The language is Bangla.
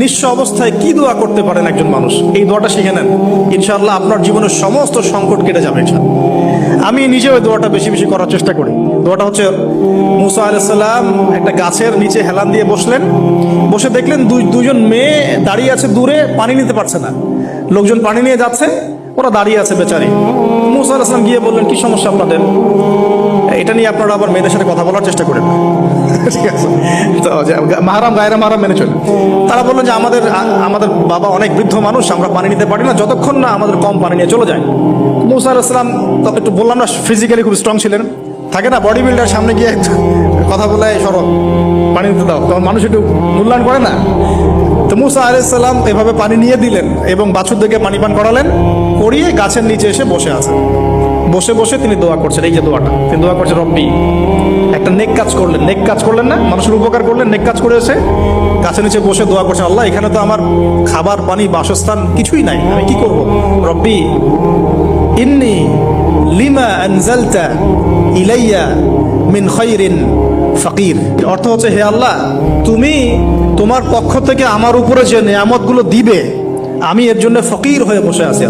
নিঃস্ব অবস্থায় কি দোয়া করতে পারেন একজন মানুষ, এই দোয়াটা শিখে নেন, ইনশাআল্লাহ আপনার জীবনের সমস্ত সংকট কেটে যাবে। আমি নিজে ওই দোয়াটা বেশি বেশি করার চেষ্টা করি। দোয়াটা হচ্ছে, মুসা আলাইহিস সালাম একটা গাছের নিচে হেলান দিয়ে বসলেন, বসে দেখলেন দুইজন মেয়ে দাঁড়িয়ে আছে দূরে, পানি নিতে পারছে না। লোকজন পানি নিয়ে যাচ্ছে, ওরা দাঁড়িয়ে আছে বেচারি। মুসা আলাইহিস সালাম গিয়ে বললেন, কি সমস্যা আপনাদের? এটা নিয়ে আপনারা আবার মেয়েদের সাথে কথা বলার চেষ্টা করেন। ঠিক আছে, তো মাহারাম গায়রা মাহারাম মেনে চলেন। তারা বললেন যে আমাদের বাবা অনেক বৃদ্ধ মানুষ, আমরা পানি নিতে পারি না যতক্ষণ না আমাদের কম পানি নিয়ে চলে যায়। মুসা আলাইহিস সালাম একটু বললাম না, ফিজিক্যালি খুব স্ট্রং ছিলেন, থাকে না বডি বিল্ডার, সামনে গিয়ে কথা বলে সরো পানি নিতে দাও, তখন মানুষ একটু মূল্যায়ন করে না। তো মুসা আলাইহিস সালাম এভাবে পানি নিয়ে দিলেন এবং বাছুরদেরকে পানি পান করালেন, করিয়ে গাছের নিচে এসে বসে আছেন। বসে বসে তিনি দোয়া করছেন, এই যে দোয়াটা তিনি দোয়া করছেন, রব্বি, একটা নেক কাজ করলেন, নেক কাজ করলেন না, মানুষের উপকার করলেন, নেক কাজ করে এসে গাছের নিচে বসে দোয়া করছেন, আল্লাহ এখানে তো আমার খাবার পানি বাসস্থান কিছুই নাই, আমি কি করব? রব্বি ইন্নী লিমা আনজালতা ইলাইয়া মিন খায়রিন ফাকির। অর্থ হচ্ছে, হে আল্লাহ, তুমি তোমার পক্ষ থেকে আমার উপরে যে নিয়ামতগুলো দিবে, আমি এর জন্য ফকির হয়ে বসে আছি।